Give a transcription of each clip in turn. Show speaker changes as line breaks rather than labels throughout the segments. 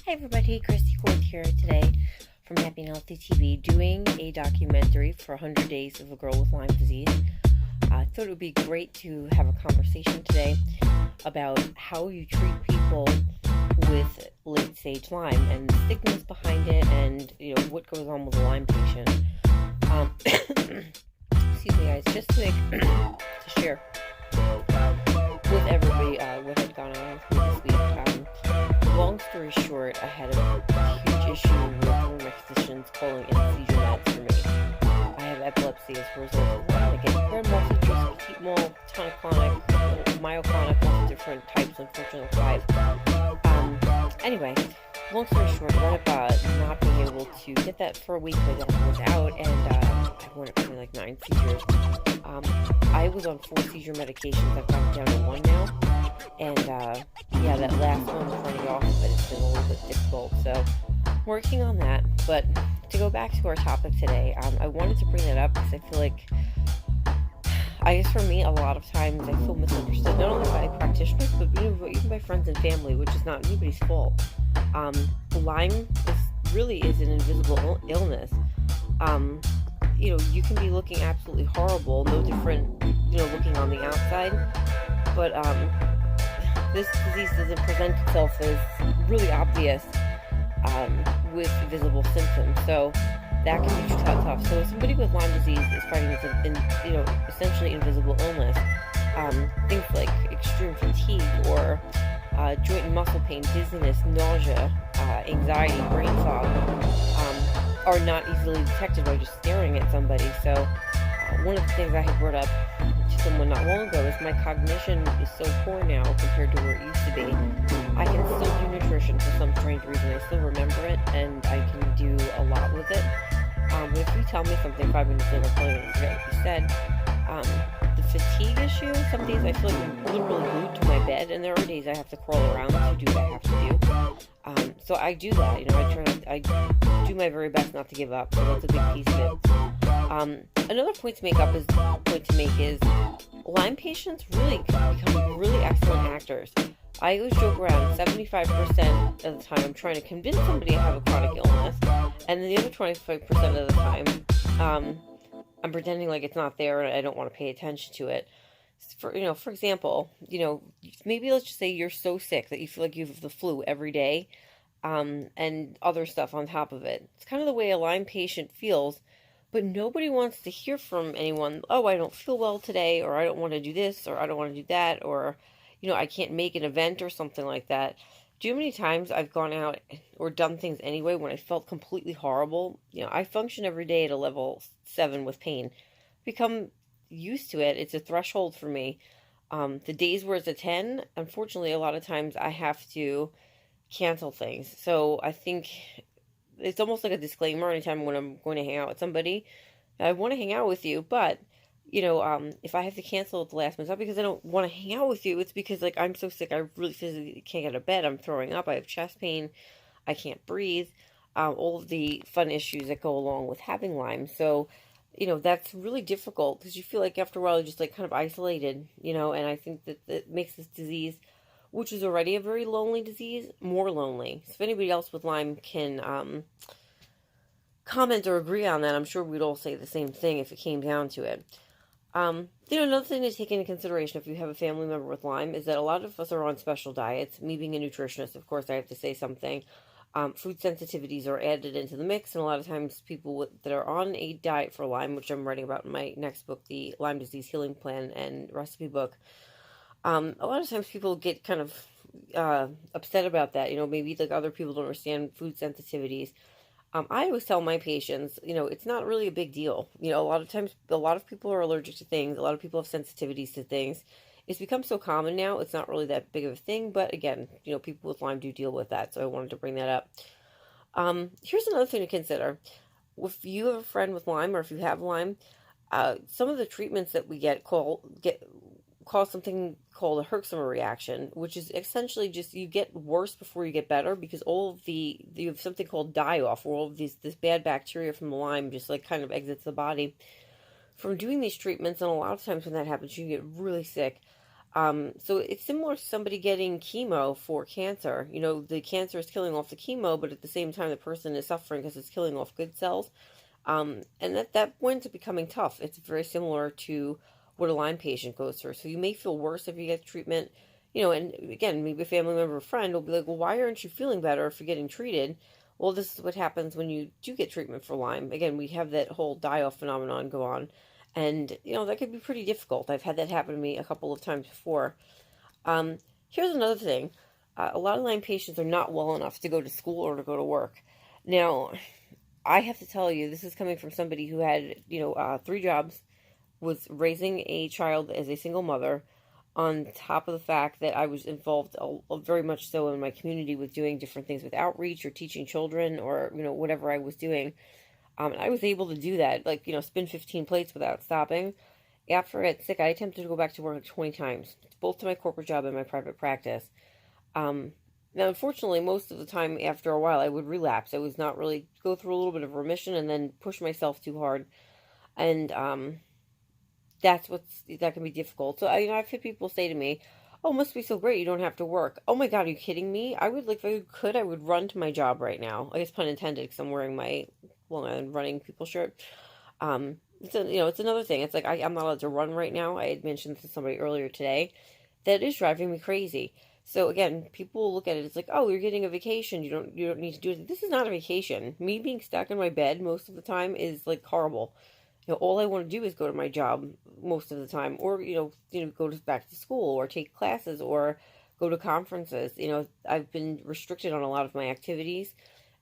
Hi everybody, Christie Korth here today from Happy and Healthy TV, doing a documentary for 100 Days of a Girl with Lyme Disease. I thought it would be great to have a conversation today about how you treat people with late-stage Lyme and the stigmas behind it, and what goes on with a Lyme patient. Excuse me, guys, just to share with everybody what had gone on with me this week. Long story short, I had a huge issue with one of my physicians calling in seizure meds for me. I have epilepsy as a result of Lyme. I get grand mal seizures, petit mal, tonic-clonic, myoclonic, lots of different types, unfortunately 5. Anyway, long story short, I ended up not being able to get that for a week. My dad was out, and I went up to like 9 seizures. I was on 4 seizure medications. I've gone down to 1 now. And that last one was running off, but it's been a little bit difficult. So I'm working on that. But to go back to our topic today, I wanted to bring that up because I feel like, I guess for me, a lot of times I feel misunderstood, not only by practitioners, but even by friends and family, which is not anybody's fault. Lyme really is an invisible illness. You can be looking absolutely horrible, no different, looking on the outside, but this disease doesn't present itself as really obvious with visible symptoms, so that can be tough. So if somebody with Lyme disease is fighting with essentially invisible illness, things like extreme fatigue or joint and muscle pain, dizziness, nausea, anxiety, brain fog, are not easily detected by just staring at somebody. So one of the things I had brought up to someone not long ago is my cognition is so poor now compared to where it used to be. I can still do nutrition for some strange reason. I still remember it, and I can do a lot with it. But if you tell me something 5 minutes later, I'm probably going to forget what you said. The fatigue issue, some days I feel like I'm literally glued to my bed, and there are days I have to crawl around to do what I have to do. So I do that. I do my very best not to give up. So that's a big piece of it. Another point to make is Lyme patients really become really excellent actors. I always joke around 75% of the time I'm trying to convince somebody I have a chronic illness, and then the other 25% of the time I'm pretending like it's not there and I don't want to pay attention to it. For example, maybe let's just say you're so sick that you feel like you have the flu every day, and other stuff on top of it. It's kind of the way a Lyme patient feels, but nobody wants to hear from anyone, oh, I don't feel well today, or I don't want to do this, or I don't want to do that, or, I can't make an event or something like that. Do you know how many times I've gone out or done things anyway when I felt completely horrible? I function every day at a level 7 with pain. Become used to it. It's a threshold for me. The days where it's a 10, unfortunately, a lot of times I have to cancel things. So I think it's almost like a disclaimer anytime when I'm going to hang out with somebody. I want to hang out with you, but if I have to cancel at the last minute, it's not because I don't want to hang out with you. It's because I'm so sick, I really physically can't get out of bed. I'm throwing up. I have chest pain. I can't breathe. All of the fun issues that go along with having Lyme. So, that's really difficult because you feel like after a while you're just kind of isolated, and I think that makes this disease, which is already a very lonely disease, more lonely. So if anybody else with Lyme can comment or agree on that, I'm sure we'd all say the same thing if it came down to it. Another thing to take into consideration if you have a family member with Lyme is that a lot of us are on special diets. Me being a nutritionist, of course, I have to say something. Food sensitivities are added into the mix, and a lot of times people that are on a diet for Lyme, which I'm writing about in my next book, the Lyme Disease Healing Plan and Recipe Book, a lot of times people get kind of upset about that. Maybe other people don't understand food sensitivities. I always tell my patients, it's not really a big deal. A lot of times, a lot of people are allergic to things. A lot of people have sensitivities to things. It's become so common now, it's not really that big of a thing. But again, people with Lyme do deal with that. So I wanted to bring that up. Here's another thing to consider. If you have a friend with Lyme, or if you have Lyme, some of the treatments that we get cause something called a Herxheimer reaction, which is essentially just you get worse before you get better, because you have something called die-off, where all of this bad bacteria from the Lyme just kind of exits the body from doing these treatments. And a lot of times when that happens, you get really sick. So it's similar to somebody getting chemo for cancer. The cancer is killing off the chemo, but at the same time, the person is suffering because it's killing off good cells. And that winds up becoming tough. It's very similar to what a Lyme patient goes through. So you may feel worse if you get treatment, and again, maybe a family member or friend will be like, well, why aren't you feeling better if you're getting treated? Well, this is what happens when you do get treatment for Lyme. Again, we have that whole die-off phenomenon go on. And, that could be pretty difficult. I've had that happen to me a couple of times before. Um, Here's another thing. A lot of Lyme patients are not well enough to go to school or to go to work. Now, I have to tell you, this is coming from somebody who had, 3 jobs, was raising a child as a single mother, on top of the fact that I was involved very much so in my community with doing different things with outreach or teaching children or, whatever I was doing. And I was able to do that, like, spin 15 plates without stopping. After I got sick, I attempted to go back to work like 20 times, both to my corporate job and my private practice. Um, Now, unfortunately, most of the time after a while, I would relapse. I was not really go through a little bit of remission and then push myself too hard. And that can be difficult. So, I've had people say to me, "Oh, it must be so great. You don't have to work." Oh my God, are you kidding me? I would, like, if I could, I would run to my job right now. I guess pun intended, because I'm wearing my Long Island Running People shirt. It's another thing. It's like I'm not allowed to run right now. I had mentioned to somebody earlier today that is driving me crazy. So again, people will look at it. It's like, oh, you're getting a vacation. You don't need to do it. This is not a vacation. Me being stuck in my bed most of the time is like horrible. All I want to do is go to my job most of the time, or go back to school, or take classes, or go to conferences. I've been restricted on a lot of my activities,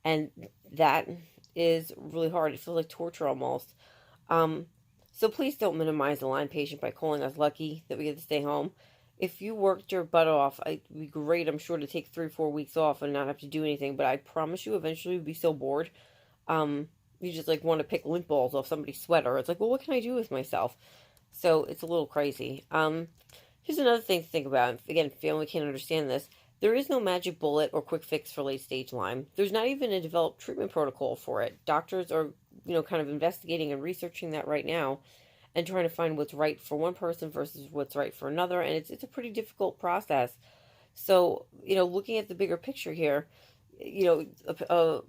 and that is really hard. It feels like torture almost. Um, so please don't minimize the Lyme patient by calling us lucky that we get to stay home. If you worked your butt off, it'd be great, I'm sure, to take 3 or 4 weeks off and not have to do anything. But I promise you, eventually you'll be so bored. Um, you just like want to pick lint balls off somebody's sweater. It's like, well, what can I do with myself? So it's a little crazy. Here's another thing to think about. Again, family can't understand this. There is no magic bullet or quick fix for late stage Lyme. There's not even a developed treatment protocol for it. Doctors are, kind of investigating and researching that right now, and trying to find what's right for one person versus what's right for another. And it's a pretty difficult process. So, looking at the bigger picture here, a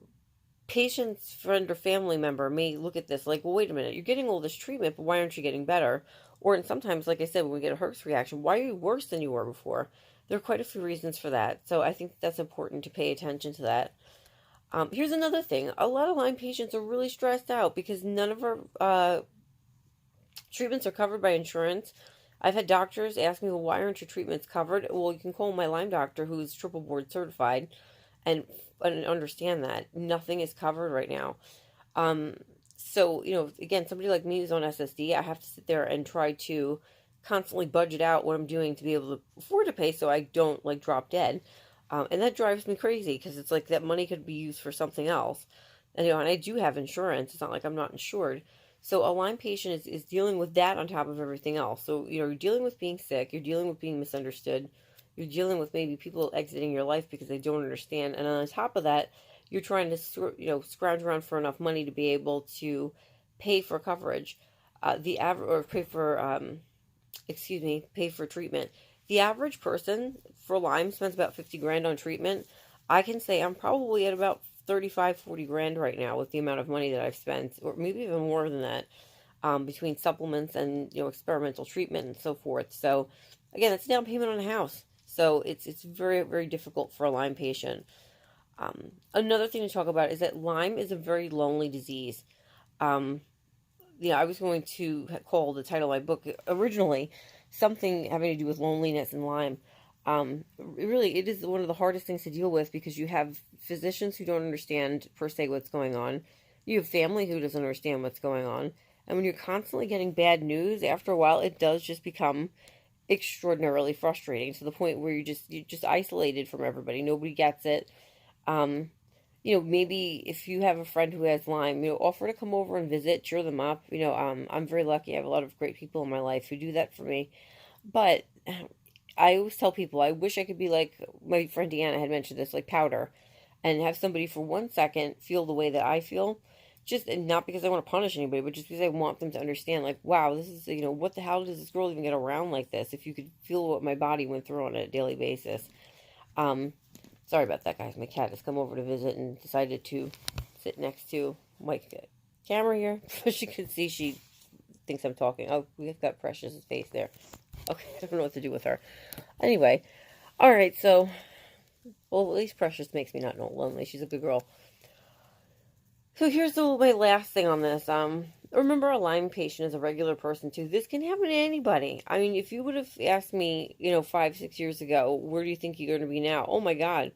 patient's friend or family member may look at this like, well, wait a minute, you're getting all this treatment, but why aren't you getting better? Or sometimes, like I said, when we get a Herx reaction, why are you worse than you were before? There are quite a few reasons for that. So I think that's important to pay attention to that. Here's another thing. A lot of Lyme patients are really stressed out because none of our treatments are covered by insurance. I've had doctors ask me, well, why aren't your treatments covered? Well, you can call my Lyme doctor who's triple board certified and understand that. Nothing is covered right now. Um, so, again, somebody like me who's on SSD, I have to sit there and try to constantly budget out what I'm doing to be able to afford to pay so I don't, like, drop dead. And that drives me crazy because it's like that money could be used for something else. And, and I do have insurance. It's not like I'm not insured. So a Lyme patient is dealing with that on top of everything else. So, you're dealing with being sick, you're dealing with being misunderstood, you're dealing with maybe people exiting your life because they don't understand. And on top of that, you're trying to, scrounge around for enough money to be able to pay for coverage, or pay for treatment. The average person for Lyme spends about 50 grand on treatment. I can say I'm probably at about 35, 40 grand right now with the amount of money that I've spent, or maybe even more than that, between supplements and, experimental treatment and so forth. So again, it's a down payment on a house. So it's very, very difficult for a Lyme patient. Another thing to talk about is that Lyme is a very lonely disease. Um, I was going to call the title of my book originally something having to do with loneliness and Lyme. Really, it is one of the hardest things to deal with because you have physicians who don't understand per se what's going on. You have family who doesn't understand what's going on. And when you're constantly getting bad news, after a while, it does just become extraordinarily frustrating to the point where you're just isolated from everybody. Nobody gets it. Um, Maybe if you have a friend who has Lyme, offer to come over and visit, cheer them up. I'm very lucky. I have a lot of great people in my life who do that for me. But I always tell people, I wish I could be like my friend Deanna had mentioned this, like powder, and have somebody for 1 second feel the way that I feel, just, and not because I want to punish anybody, but just because I want them to understand, like, wow, this is, what the hell does this girl even get around like this? If you could feel what my body went through on a daily basis. Um, Sorry about that, guys. My cat has come over to visit and decided to sit next to my camera here. As you can see, she thinks I'm talking. Oh, we've got Precious's face there. Okay, I don't know what to do with her. Anyway, all right, so, well, at least Precious makes me not lonely. She's a good girl. So here's my last thing on this. Remember, a Lyme patient is a regular person too. This can happen to anybody. I mean, if you would have asked me, 5, 6 years ago, where do you think you're going to be now? Oh my God,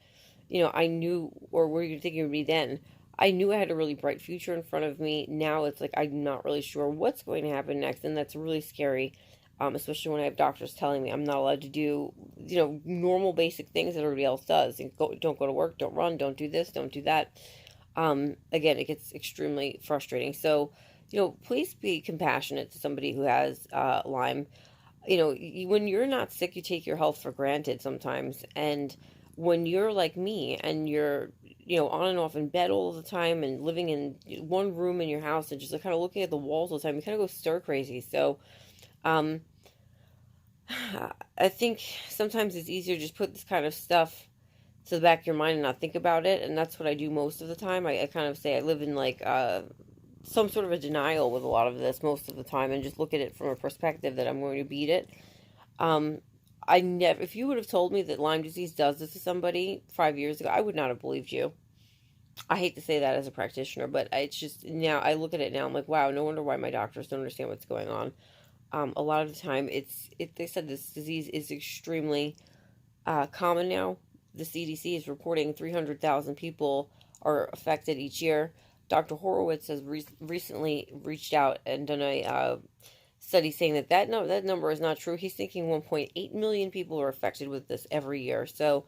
I knew, or where you think you would be then. I knew I had a really bright future in front of me. Now it's like I'm not really sure what's going to happen next, and that's really scary. Especially when I have doctors telling me I'm not allowed to do, normal basic things that everybody else does. Don't go to work, don't run, don't do this, don't do that. Again, it gets extremely frustrating. So, please be compassionate to somebody who has Lyme. When you're not sick, you take your health for granted sometimes. And when you're like me and you're, on and off in bed all the time and living in one room in your house and just like, kind of looking at the walls all the time, you kind of go stir crazy. So, um, I think sometimes it's easier to just put this kind of stuff to the back of your mind and not think about it. And that's what I do most of the time. I kind of say I live in like some sort of a denial with a lot of this most of the time, and just look at it from a perspective that I'm going to beat it. Um, I never, if you would have told me that Lyme disease does this to somebody 5 years ago, I would not have believed you. I hate to say that as a practitioner, but it's just, now I look at it now, I'm like, wow, no wonder why my doctors don't understand what's going on. A lot of the time, they said this disease is extremely common now. The CDC is reporting 300,000 people are affected each year. Dr. Horowitz has recently reached out and done a study saying that number is not true. He's thinking 1.8 million people are affected with this every year. So,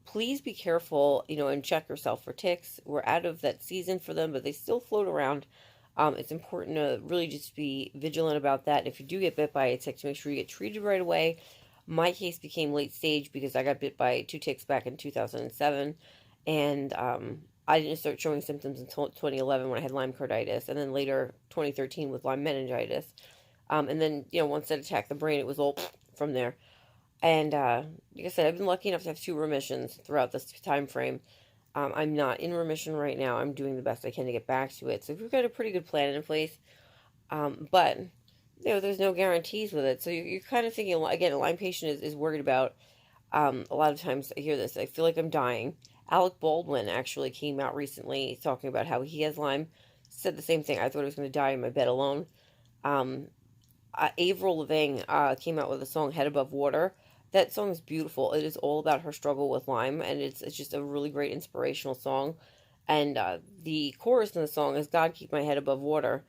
please be careful, and check yourself for ticks. We're out of that season for them, but they still float around. It's important to really just be vigilant about that. If you do get bit by a tick, to make sure you get treated right away. My case became late stage because I got bit by 2 ticks back in 2007, and I didn't start showing symptoms until 2011 when I had Lyme carditis, and then later 2013 with Lyme meningitis. And then, once it attacked the brain, it was all from there. And like I said, I've been lucky enough to have 2 remissions throughout this time frame. I'm not in remission right now. I'm doing the best I can to get back to it. So we've got a pretty good plan in place. But, there's no guarantees with it. So you're kind of thinking, again, a Lyme patient is worried about, a lot of times I hear this, I feel like I'm dying. Alec Baldwin actually came out recently talking about how he has Lyme. Said the same thing. I thought I was going to die in my bed alone. Avril Lavigne came out with a song, Head Above Water. That song is beautiful. It is all about her struggle with Lyme, and it's just a really great inspirational song. And the chorus in the song is, God, keep my head above water.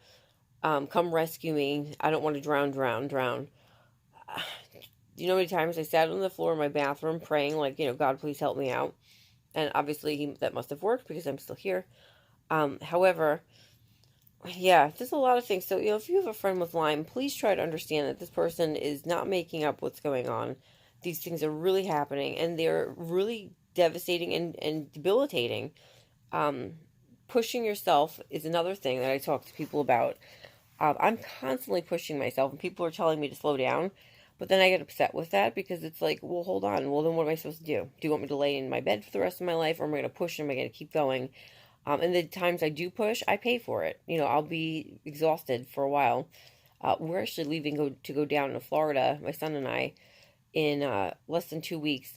Come rescue me. I don't want to drown, drown, drown. Do you know how many times I sat on the floor in my bathroom praying, like, God, please help me out? And obviously that must have worked because I'm still here. However, yeah, there's a lot of things. So, if you have a friend with Lyme, please try to understand that this person is not making up what's going on. These things are really happening, and they're really devastating and debilitating. Pushing yourself is another thing that I talk to people about. I'm constantly pushing myself, and people are telling me to slow down, but then I get upset with that because it's like, well, hold on. Well, then what am I supposed to do? Do you want me to lay in my bed for the rest of my life, or am I going to push, and am I going to keep going? And the times I do push, I pay for it. I'll be exhausted for a while. We're actually leaving to go down to Florida, my son and I, in less than 2 weeks.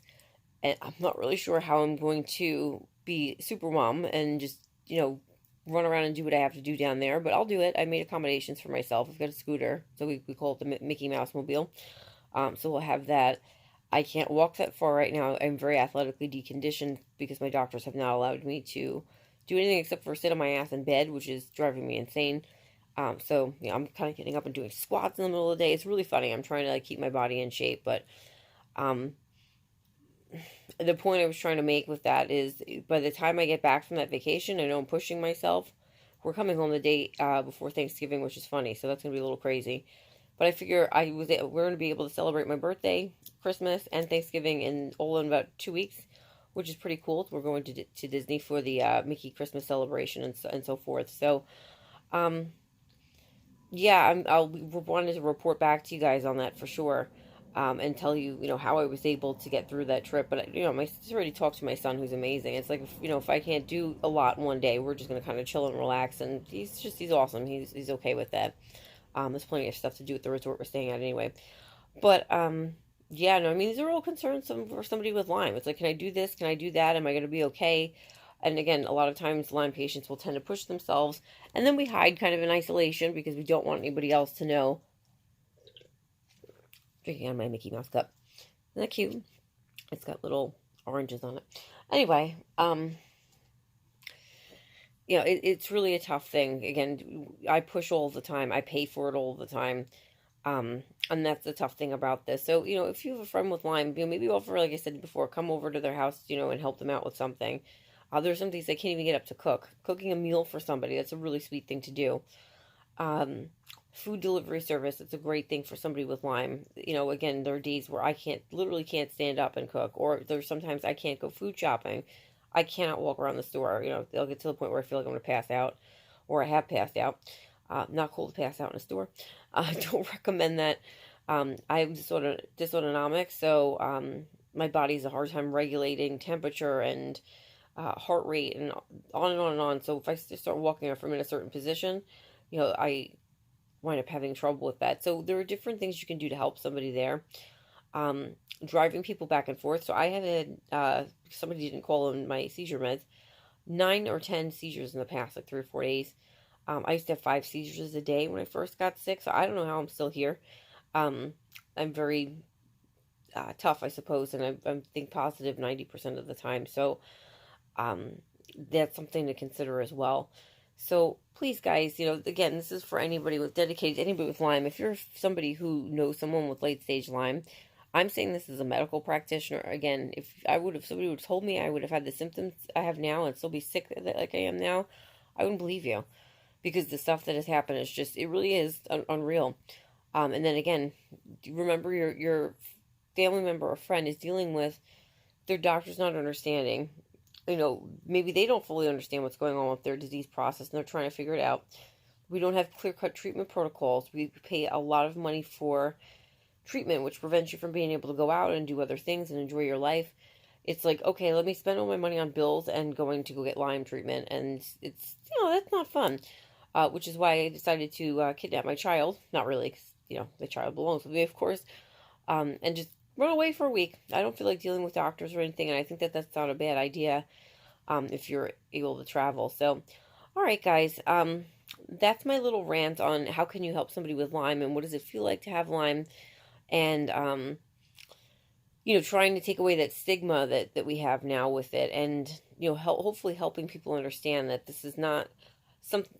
And I'm not really sure how I'm going to be super mom and just, run around and do what I have to do down there. But I'll do it. I made accommodations for myself. I've got a scooter. So we call it the Mickey Mouse Mobile. So we'll have that. I can't walk that far right now. I'm very athletically deconditioned because my doctors have not allowed me to do anything except for sit on my ass in bed, which is driving me insane. So, I'm kind of getting up and doing squats in the middle of the day. It's really funny. I'm trying to keep my body in shape, but the point I was trying to make with that is, by the time I get back from that vacation, I know I'm pushing myself. We're coming home the day before Thanksgiving, which is funny, so that's going to be a little crazy. But I figure we're going to be able to celebrate my birthday, Christmas, and Thanksgiving all in about 2 weeks. which is pretty cool. We're going to Disney for the Mickey Christmas celebration and so forth. So, um, yeah, I'll be wanting to report back to you guys on that for sure, and tell you, how I was able to get through that trip. But my sister already talked to my son, who's amazing. It's like, if I can't do a lot one day, we're just gonna kind of chill and relax, and he's awesome. He's okay with that. There's plenty of stuff to do at the resort we're staying at anyway. But yeah, no, I mean, these are all concerns for somebody with Lyme. It's like, can I do this? Can I do that? Am I going to be okay? And again, a lot of times Lyme patients will tend to push themselves, and then we hide kind of in isolation because we don't want anybody else to know. Drinking out of my Mickey Mouse cup. Isn't that cute? It's got little oranges on it. Anyway, it's really a tough thing. Again, I push all the time. I pay for it all the time. And that's the tough thing about this. So, if you have a friend with Lyme, maybe offer, like I said before, come over to their house, and help them out with something. There's some things they can't even get up to cook. Cooking a meal for somebody, that's a really sweet thing to do. Food delivery service, it's a great thing for somebody with Lyme. Again, there are days where I literally can't stand up and cook, or there's sometimes I can't go food shopping. I cannot walk around the store. They'll get to the point where I feel like I'm going to pass out, or I have passed out. Not cool to pass out in a store. I don't recommend that. I'm dysautonomic, so my body has a hard time regulating temperature and heart rate and on and on and on. So if I just start walking from in a certain position, I wind up having trouble with that. So there are different things you can do to help somebody there. Driving people back and forth. So I had somebody didn't call them my seizure meds, 9 or 10 seizures in the past, like 3 or 4 days. I used to have 5 seizures a day when I first got sick, so I don't know how I'm still here. I'm very tough, I suppose, and I think positive 90% of the time. So that's something to consider as well. So please, guys, again, this is for anybody dedicated to anybody with Lyme. If you're somebody who knows someone with late stage Lyme, I'm saying this as a medical practitioner. Again, if somebody would have told me I would have had the symptoms I have now and still be sick like I am now, I wouldn't believe you. Because the stuff that has happened is just, it really is unreal. And then again, remember your family member or friend is dealing with their doctor's not understanding. Maybe they don't fully understand what's going on with their disease process and they're trying to figure it out. We don't have clear-cut treatment protocols. We pay a lot of money for treatment, which prevents you from being able to go out and do other things and enjoy your life. It's like, okay, let me spend all my money on bills and going to go get Lyme treatment. And it's, that's not fun. Which is why I decided to kidnap my child. Not really, because, the child belongs with me, of course. And just run away for a week. I don't feel like dealing with doctors or anything, and I think that that's not a bad idea if you're able to travel. So, all right, guys. That's my little rant on how can you help somebody with Lyme and what does it feel like to have Lyme. And, trying to take away that stigma that we have now with it. And, hopefully helping people understand that this is not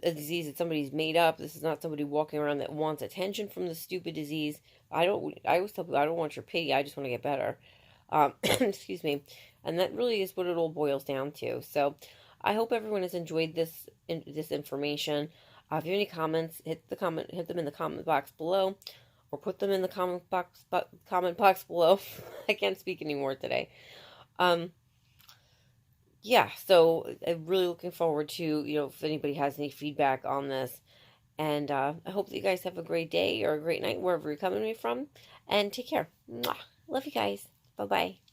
a disease that somebody's made up. This is not somebody walking around that wants attention from the stupid disease. I always tell people, I don't want your pity. I just want to get better. Excuse me. And that really is what it all boils down to. So I hope everyone has enjoyed this information. If you have any comments, hit them in the comment box below, or put them in the comment box below. I can't speak anymore today. Yeah, so I'm really looking forward to, if anybody has any feedback on this. And I hope that you guys have a great day or a great night, wherever you're coming from. And take care. Mwah. Love you guys. Bye-bye.